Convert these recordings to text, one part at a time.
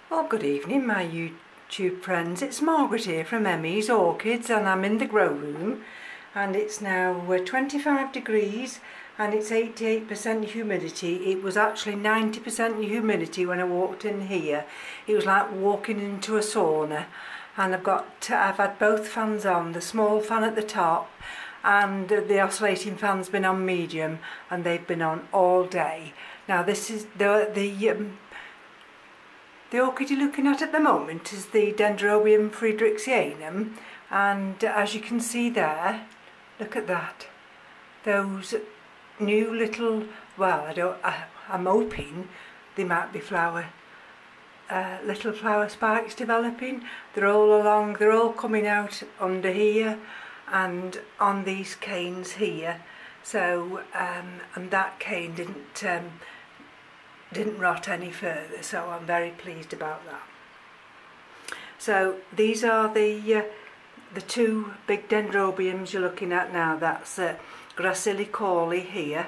Well, good evening my YouTube friends, it's Margaret here from M.E.s Orchids and I'm in the grow room and it's now 25 degrees and it's 88% humidity. It was actually 90% humidity when I walked in here. It was like walking into a sauna, and I've had both fans on, the small fan at the top and the oscillating fan's been on medium, and they've been on all day. Now this is the orchid you're looking at the moment is the Dendrobium Friedrichs, and as you can see there, look at that. Those new little, well, I'm hoping they might be little flower spikes developing. They're all coming out under here and on these canes here. So, and that cane didn't rot any further, so I'm very pleased about that. So these are the two big dendrobiums you're looking at now. That's Gracilli here.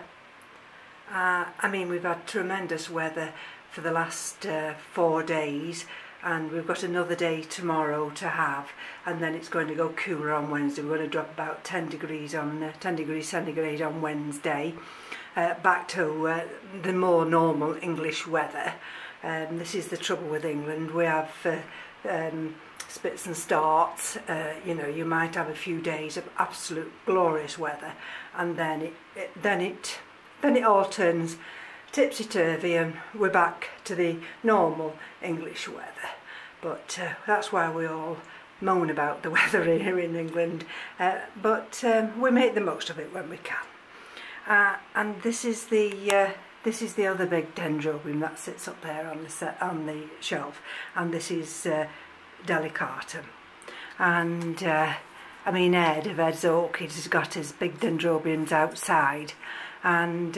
I mean, we've had tremendous weather for the last 4 days, and we've got another day tomorrow to have, and then it's going to go cooler on Wednesday. We're going to drop about 10 degrees centigrade on Wednesday. Back to the more normal English weather. This is the trouble with England. We have spits and starts. You know, you might have a few days of absolute glorious weather, and then it all turns tipsy-turvy and we're back to the normal English weather. But that's why we all moan about the weather here in England. But we make the most of it when we can. And this is the other big dendrobium that sits up there on the shelf, and this is Dalek Artem. And I mean, Ed of M.E.s Orchids has got his big dendrobiums outside, and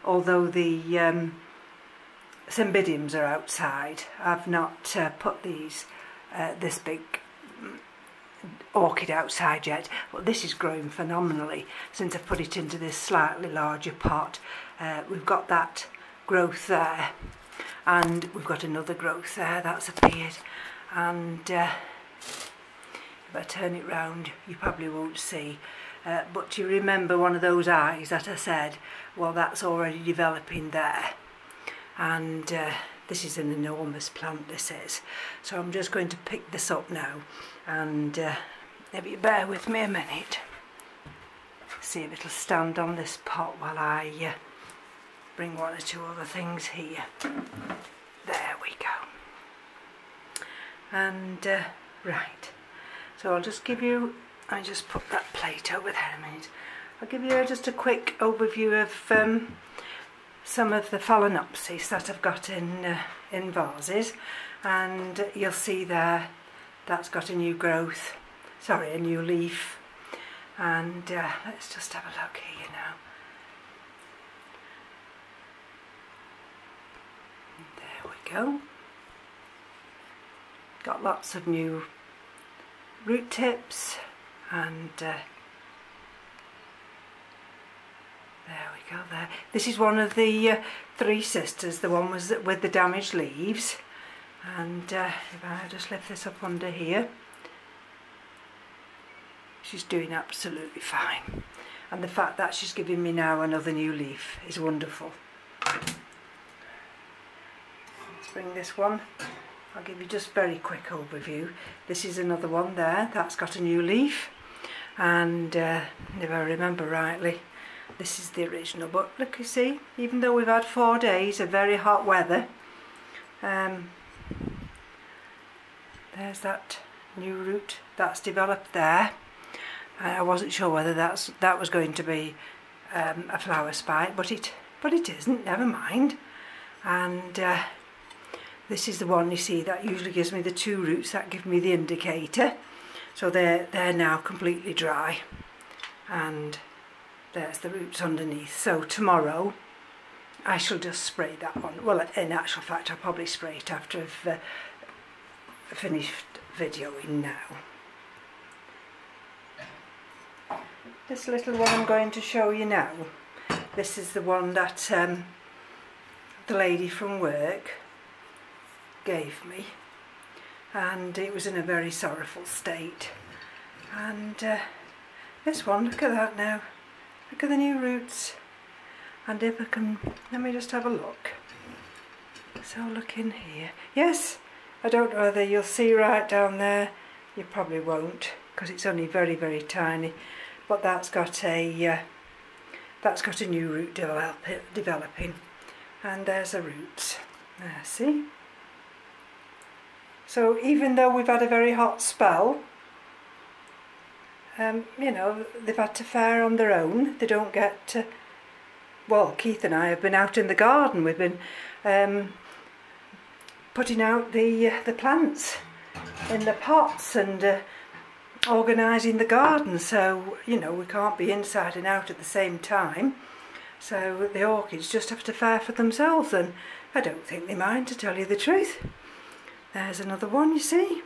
although the cymbidiums are outside, I've not put this big orchid outside yet, but this is growing phenomenally since I've put it into this slightly larger pot. We've got that growth there, and we've got another growth there that's appeared, and if I turn it round you probably won't see, but you remember one of those eyes that I said, well, that's already developing there, and this is an enormous plant, this is. So I'm just going to pick this up now, and maybe bear with me a minute. See if it'll stand on this pot while I bring one or two other things here. There we go. And right, so I'll just put that plate over there a minute. I'll give you just a quick overview of some of the Phalaenopsis that I've got in vases, and you'll see there that's got a new growth, sorry, a new leaf, and let's just have a look here now. There we go. Got lots of new root tips, and there we go there. This is one of the three sisters, the one was with the damaged leaves, and if I just lift this up under here, she's doing absolutely fine, and the fact that she's giving me now another new leaf is wonderful. Let's bring this one. I'll give you just a very quick overview. This is another one there that's got a new leaf, and if I remember rightly, this is the original. But look, you see, even though we've had 4 days of very hot weather, there's that new root that's developed there. I wasn't sure whether that was going to be a flower spike, but it isn't. Never mind. And this is the one, you see, that usually gives me the two roots that give me the indicator. So they're now completely dry, and there's the roots underneath. So tomorrow I shall just spray that one. Well, in actual fact I'll probably spray it after I've finished videoing now. This little one I'm going to show you now, this is the one that the lady from work gave me, and it was in a very sorrowful state. And this one, look at that now, look at the new roots. And if I can, let me just have a look. So look in here. Yes, I don't know whether you'll see right down there. You probably won't, because it's only very, very tiny. But that's got a new root developing, and there's the roots. There, see. So even though we've had a very hot spell, you know, they've had to fare on their own. They don't get to. Well, Keith and I have been out in the garden. We've been putting out the plants in the pots and organising the garden. So, you know, we can't be inside and out at the same time. So the orchids just have to fare for themselves, and I don't think they mind, to tell you the truth. There's another one, you see.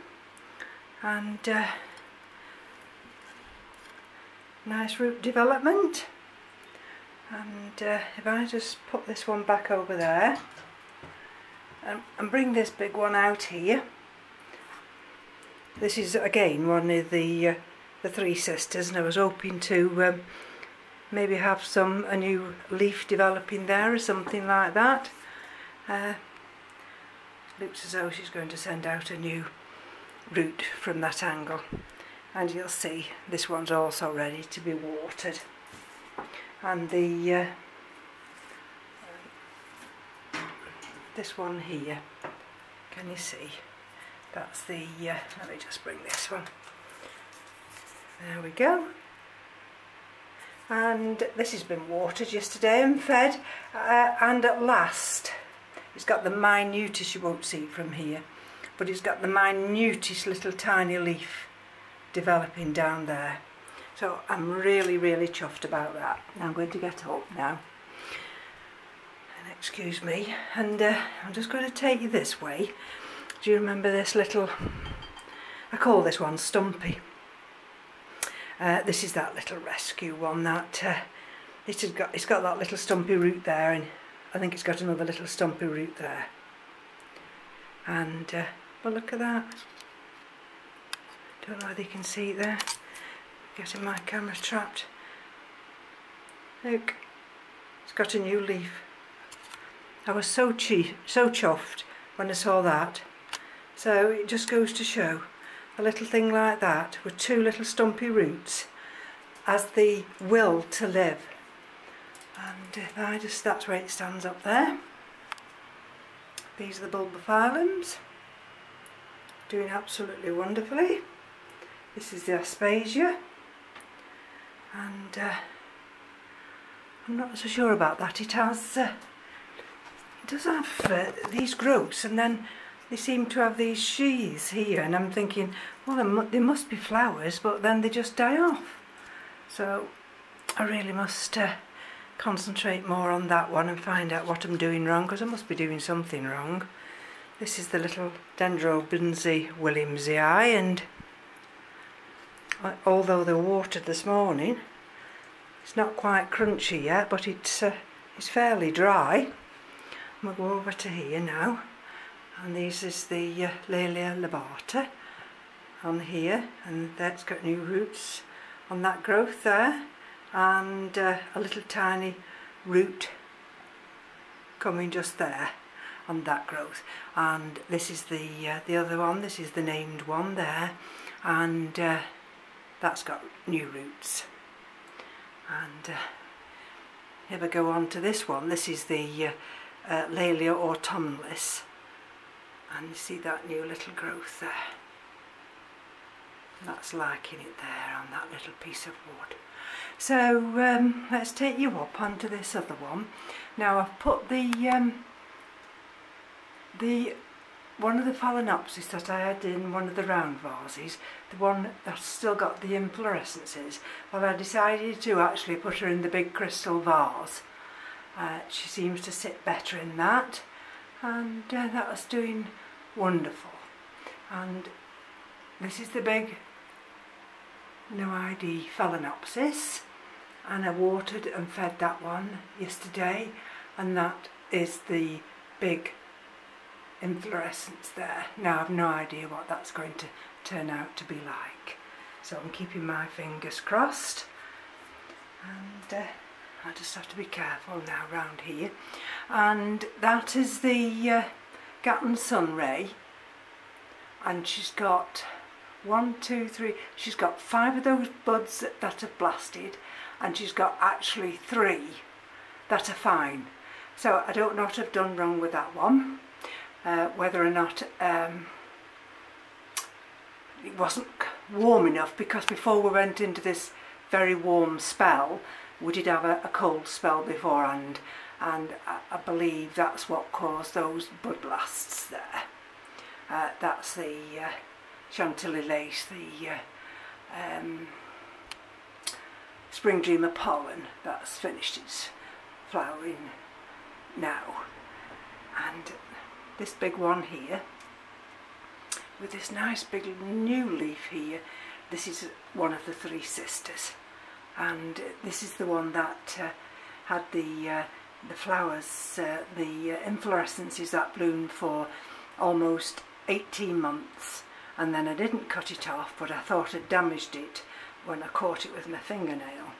And nice root development. And if I just put this one back over there and bring this big one out here. This is again one of the three sisters, and I was hoping to maybe have a new leaf developing there or something like that. Looks as though she's going to send out a new root from that angle, and you'll see this one's also ready to be watered. And the this one here, can you see? That's the let me just bring this one. There we go. And this has been watered yesterday and fed, and at last it's got the minutest, you won't see it from here, but it's got the minutest little tiny leaf developing down there. So I'm really, really chuffed about that. Now I'm going to get up now, and excuse me, and I'm just going to take you this way. Do you remember this little, I call this one Stumpy. This is that little rescue one that it's got that little stumpy root there, and I think it's got another little stumpy root there. And well, look at that. Don't know whether you can see it there. Getting my camera trapped. Look, it's got a new leaf. I was so chuffed when I saw that. So it just goes to show, a little thing like that with two little stumpy roots has the will to live. And if that's where it stands up there. These are the bulbophyllums, doing absolutely wonderfully. This is the aspasia, and I'm not so sure about that. It does have these growths, and then they seem to have these sheaths here, and I'm thinking, well, they must be flowers, but then they just die off. So I really must concentrate more on that one and find out what I'm doing wrong, because I must be doing something wrong. This is the little Dendrobium Williamsii, and although they were watered this morning, it's not quite crunchy yet, but it's fairly dry. We'll go over to here now, and this is the Laelia lobata on here, and that's got new roots on that growth there, and a little tiny root coming just there on that growth. And this is the other one. This is the named one there, and that's got new roots. And if I go on to this one, this is the Laelia autumnalis, and you see that new little growth there. And that's liking it there on that little piece of wood. So let's take you up onto this other one. Now I've put the one of the phalaenopsis that I had in one of the round vases, the one that's still got the inflorescences, well, I decided to actually put her in the big crystal vase. She seems to sit better in that, and that was doing wonderful. And this is the big no-ID phalaenopsis, and I watered and fed that one yesterday, and that is the big inflorescence there. Now I've no idea what that's going to turn out to be like, so I'm keeping my fingers crossed, and I just have to be careful now round here. And that is the Gatton Sunray, and she's got 1, 2, 3, she's got 5 of those buds that have blasted, and she's got actually 3 that are fine. So I don't know what I've done wrong with that one, whether or not it wasn't warm enough, because before we went into this very warm spell we did have a cold spell beforehand, and I believe that's what caused those bud blasts there. That's the Chantilly lace, the Spring Dreamer pollen that's finished its flowering now. And this big one here with this nice big new leaf here, this is one of the 3 sisters, and this is the one that had the flowers, the inflorescences that bloomed for almost 18 months, and then I didn't cut it off, but I thought I'd damaged it when I caught it with my fingernail.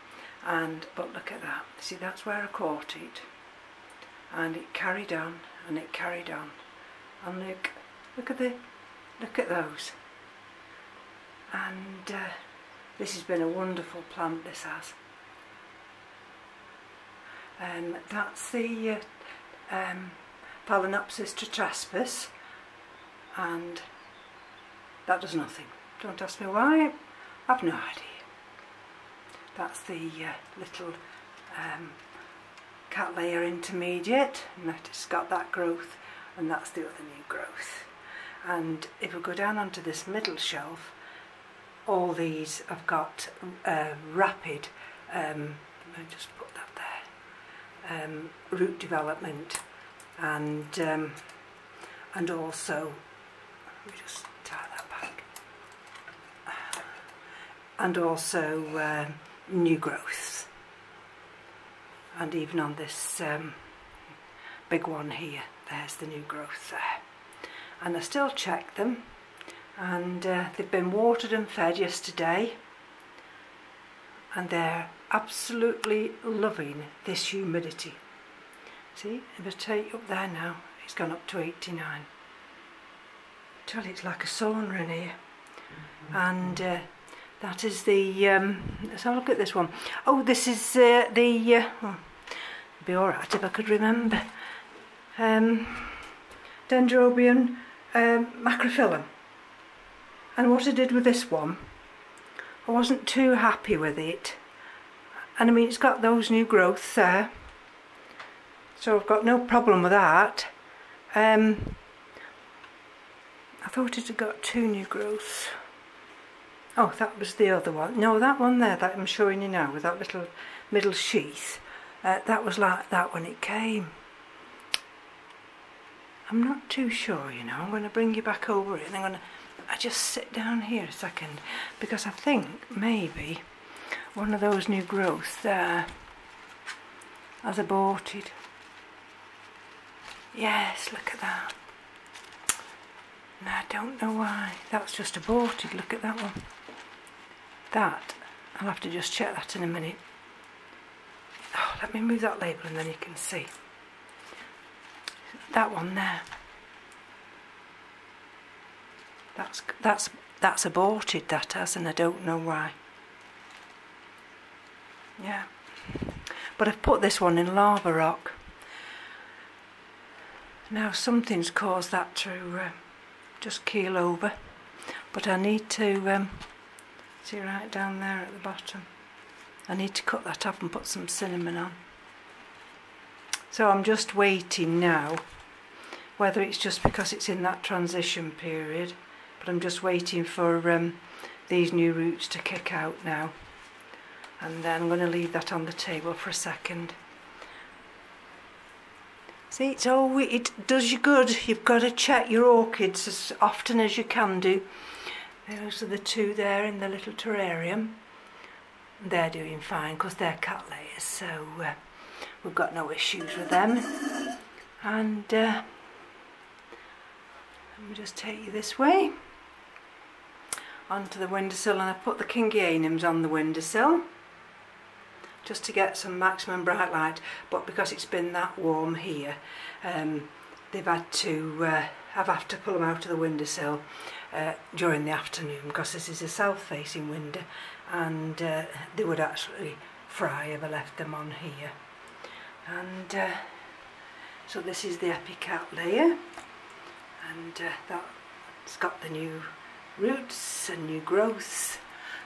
But look at that, see, that's where I caught it, and it carried on and it carried on, and look at those. And this has been a wonderful plant, this has. That's the Phalaenopsis tetraspis, and that does nothing. Don't ask me why, I've no idea. That's the little Cattleya intermediate, and it's got that growth, and that's the other new growth. And if we go down onto this middle shelf, all these have got rapid, let me just put that there, root development, and also, let me just tie that back, and also new growths. And even on this big one here, there's the new growth there. And I still check them, and they've been watered and fed yesterday, and they're absolutely loving this humidity. See, if I take up there now, it's gone up to 89. Tell you, it's like a sauna in here. And that is the, let's have a look at this one. Oh, this is the, it'd be alright if I could remember, Dendrobium Macrophylla. And what I did with this one, I wasn't too happy with it. And I mean, it's got those new growths there, so I've got no problem with that. I thought it had got 2 new growths. Oh, that was the other one. No, that one there that I'm showing you now with that little middle sheath, that was like that when it came. I'm not too sure, you know. I'm going to bring you back over it, and I just sit down here a second, because I think maybe one of those new growths there has aborted. Yes, look at that. And I don't know why. That's just aborted. Look at that one. That, I'll have to just check that in a minute. Oh, let me move that label and then you can see. That one there. That's aborted, that has, and I don't know why. Yeah. But I've put this one in lava rock. Now something's caused that to just keel over, but I need to see right down there at the bottom, I need to cut that up and put some cinnamon on. So I'm just waiting now, whether it's just because it's in that transition period, but I'm just waiting for these new roots to kick out now, and then I'm going to leave that on the table for a second. See, it does you good. You've got to check your orchids as often as you can do. Those are the 2 there in the little terrarium. They're doing fine because they're Cattleyas, so we've got no issues with them. And Let me just take you this way onto the windowsill, and I've put the Kingianums on the windowsill just to get some maximum bright light, but because it's been that warm here, they've had to I've had to pull them out of the windowsill during the afternoon, because this is a south-facing window, and they would actually fry if I left them on here. And so this is the Epicatleya, and that's got the new roots and new growths.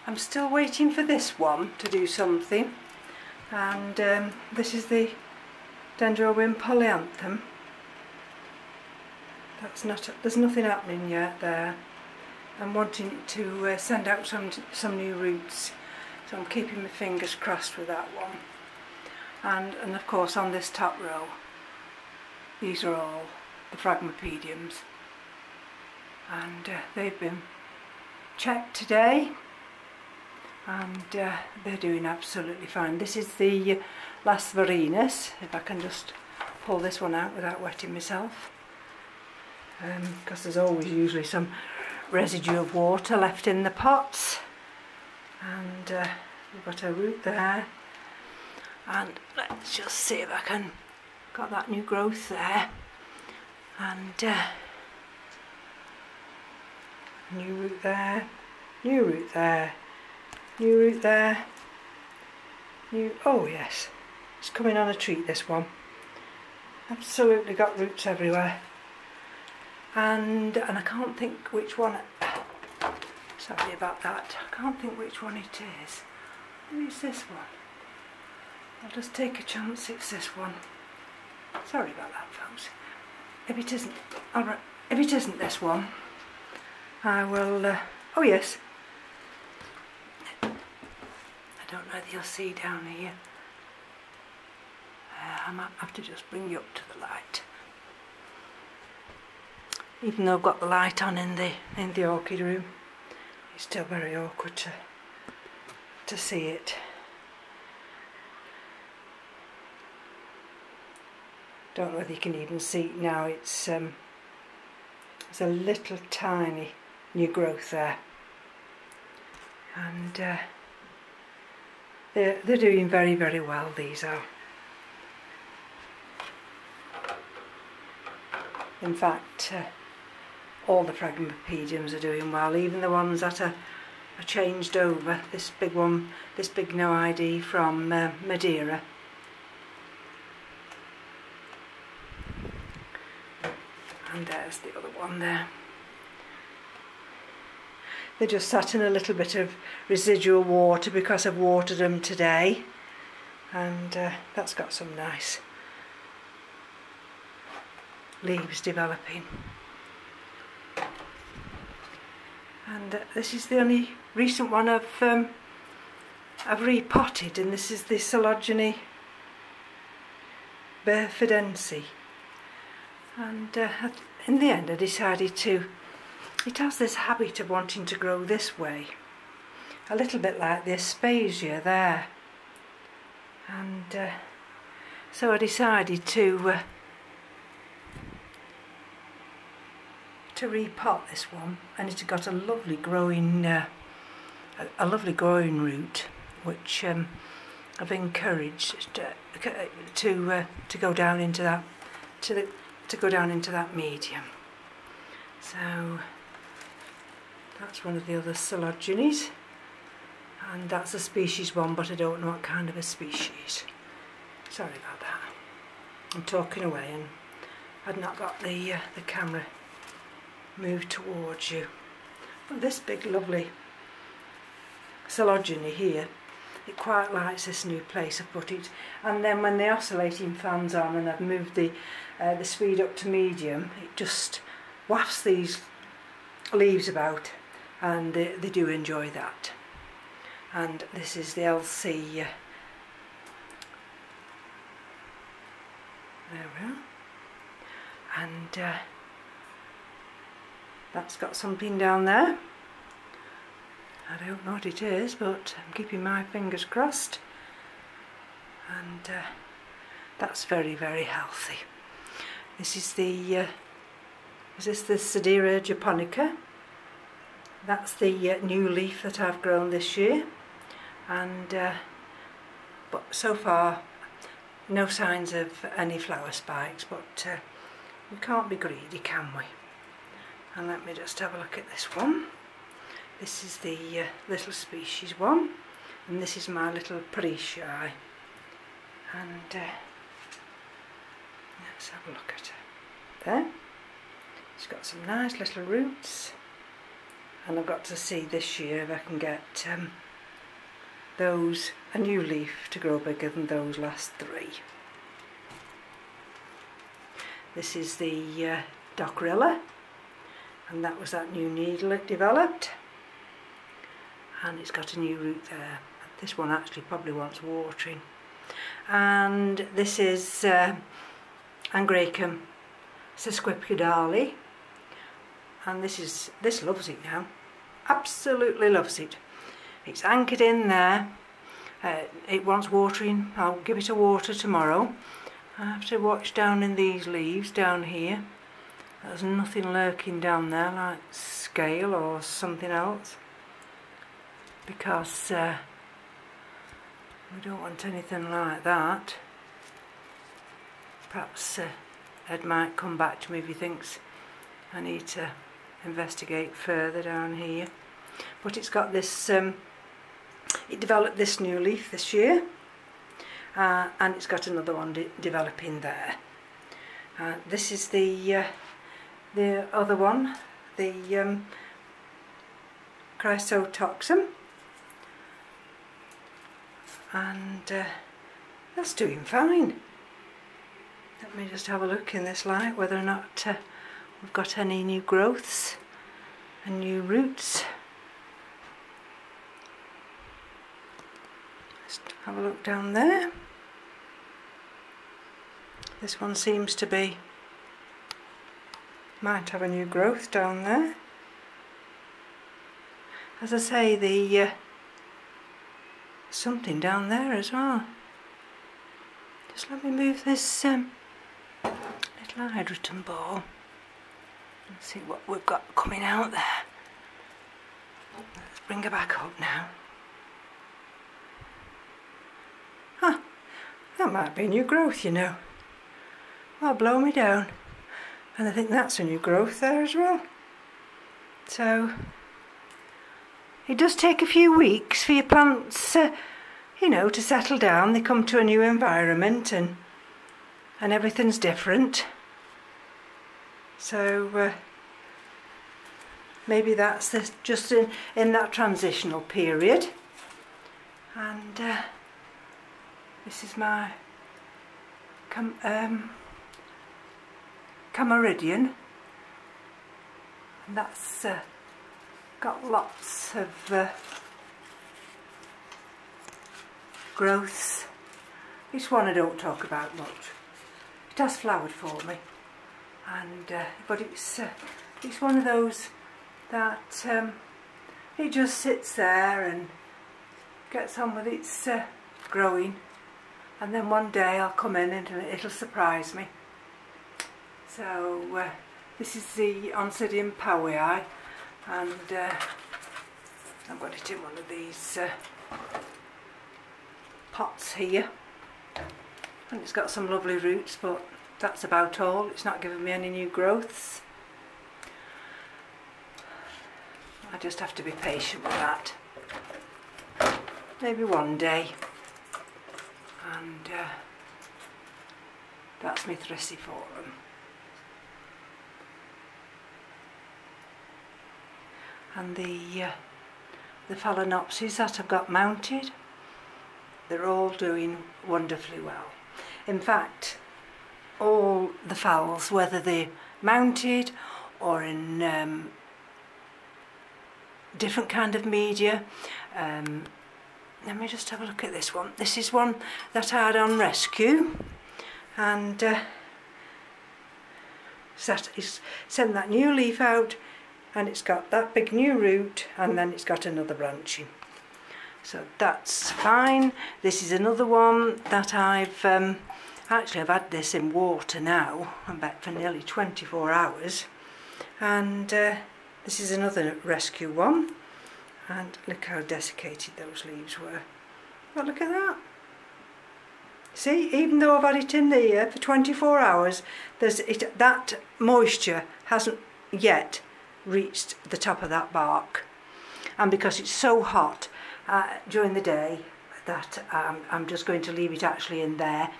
I'm still waiting for this one to do something, and this is the Dendrobium polyanthum. There's nothing happening yet there. I'm wanting to send out some new roots, so I'm keeping my fingers crossed with that one. And of course on this top row, these are all the Phragmipediums, and they've been checked today, and they're doing absolutely fine. This is the Las Varinas, if I can just pull this one out without wetting myself, because there's always usually some residue of water left in the pots. And we've got a root there, and let's just see if I can got that new growth there, and new root there, new root there, new root there, new, oh yes, it's coming on a treat, this one. Absolutely got roots everywhere, and I can't think which one, sorry about that, I can't think which one it is. Maybe it's this one. I'll just take a chance it's this one. Sorry about that, folks. If it isn't, alright, if it isn't this one, I will, oh yes, I don't know if you'll see down here. I might have to just bring you up to the light. Even though I've got the light on in the orchid room, it's still very awkward to see it. Don't know whether you can even see it now. It's there's a little tiny new growth there, and they're doing very, very well, these are. In fact, all the Phragmipediums are doing well, even the ones that are changed over. This big one, this big no ID from Madeira. And there's the other one there. They just sat in a little bit of residual water because I've watered them today, and that's got some nice leaves developing. And this is the only recent one I've repotted, and this is the Sailaja Burfordense. And in the end I decided it has this habit of wanting to grow this way, a little bit like the Aspasia there, and so I decided to repot this one, and it's got a lovely growing root, which I've encouraged to go down into that to go down into that medium. So that's one of the other Sailajas, and that's a species one, but I don't know what kind of a species. Sorry about that. I'm talking away and I'd not got the camera moved towards you. But this big lovely Sailaja here, it quite likes this new place I've put it, and then when the oscillating fan's on and I've moved the speed up to medium, it just wafts these leaves about, and they do enjoy that. And this is the LC, there we are, and that's got something down there. I don't know what it is, but I'm keeping my fingers crossed, and that's very, very healthy. This is the Is the Sedera japonica. That's the new leaf that I've grown this year, and but so far no signs of any flower spikes, but we can't be greedy, can we? And let me just have a look at this one. This is the little species one, and this is my little Parisiae. And let's have a look at her. There. It's got some nice little roots, and I've got to see this year if I can get a new leaf to grow bigger than those last three. This is the Dockrilla, and that was that new needle it developed, and it's got a new root there. This one actually probably wants watering. And this is Angraecum sesquipedale, and this loves it now, absolutely loves it. It's anchored in there. It wants watering. I'll give it a water tomorrow. I have to watch down in these leaves down here. There's nothing lurking down there like scale or something else, because we don't want anything like that. Perhaps Ed might come back to me if he thinks I need to investigate further down here. But it's got this, it developed this new leaf this year, and it's got another one developing there. This is the other one, the Chrysotoxum, and that's doing fine. Let me just have a look in this light whether or not we've got any new growths and new roots. Just have a look down there. This one seems to be, might have a new growth down there. As I say, the something down there as well. Just let me move this little hydroton ball and see what we've got coming out there. Let's bring her back up now. Huh, that might be a new growth, you know. Well, blow me down. And I think that's a new growth there as well. So it does take a few weeks for your plants, you know, to settle down. They come to a new environment and everything's different. So maybe that's just in that transitional period. And this is my Camaridian, and that's got lots of growths. This one I don't talk about much. It has flowered for me, and but it's one of those that it just sits there and gets on with its growing, and then one day I'll come in and it'll surprise me. So this is the Oncidium Powii, and I've got it in one of these pots here, and it's got some lovely roots, but that's about all. It's not giving me any new growths. I just have to be patient with that. Maybe one day. And that's my Thriciforum. And the Phalaenopsis that I've got mounted, they're all doing wonderfully well. In fact, all the phals, whether they're mounted or in different kind of media, let me just have a look at this one. This is one that I had on rescue, and sent that new leaf out, and it's got that big new root, and then it's got another branching. So that's fine. This is another one that I've had this in water now, I bet for nearly 24 hours, and this is another rescue one, and look how desiccated those leaves were. But look at that. See, even though I've had it in there for 24 hours, that moisture hasn't yet reached the top of that bark. And because it's so hot during the day, that I'm just going to leave it actually in there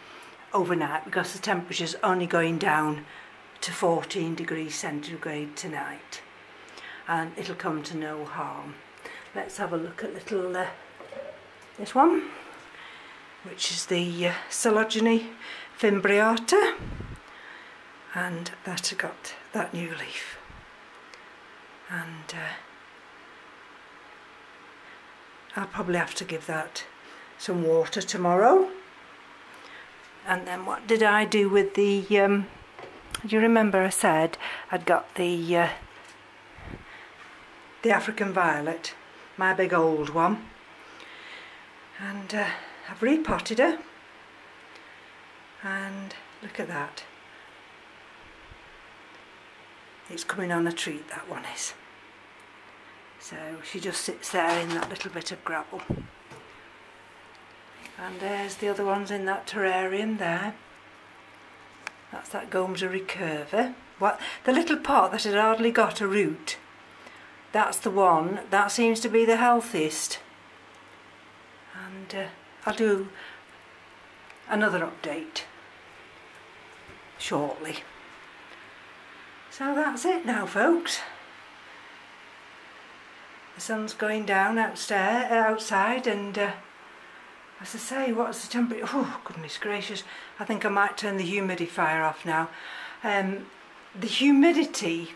overnight, because the temperature's only going down to 14 degrees centigrade tonight, and it'll come to no harm. Let's have a look at little this one, which is the Sailaja fimbriata, and that got that new leaf. And I'll probably have to give that some water tomorrow. And then what did I do with the do you remember I said I'd got the African violet, my big old one, and I've repotted her, and look at that. It's coming on a treat, that one is. So she just sits there in that little bit of gravel. And there's the other ones in that terrarium there. That's that Gomza recurva. What, the little pot that had hardly got a root, that's the one that seems to be the healthiest. And I'll do another update shortly. So that's it now, folks. The sun's going down outside, and as I say, what's the temperature? Oh, goodness gracious, I think I might turn the humidifier off now. The humidity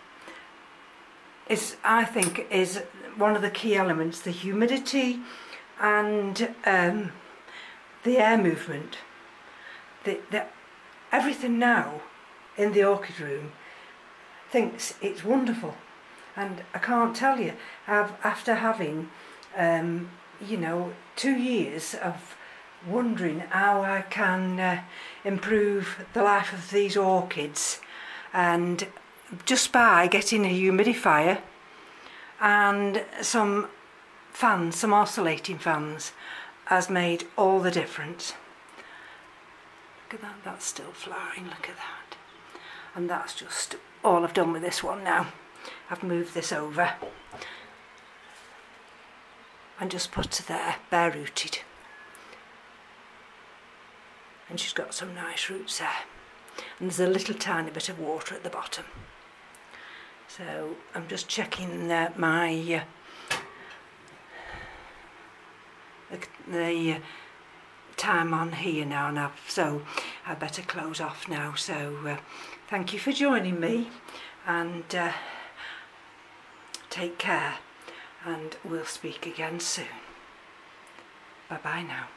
is, I think, is one of the key elements. The humidity and the air movement. Everything now in the orchid room thinks it's wonderful, and I can't tell you, after having you know, 2 years of wondering how I can improve the life of these orchids, and just by getting a humidifier and some fans, some oscillating fans, has made all the difference. Look at that, that's still flowering, look at that. And that's just all I've done with this one now. I've moved this over and just put her there, bare rooted. And she's got some nice roots there. And there's a little tiny bit of water at the bottom. So I'm just checking my the time on here now, so I better close off now. So thank you for joining me, and take care, and we'll speak again soon. Bye bye now.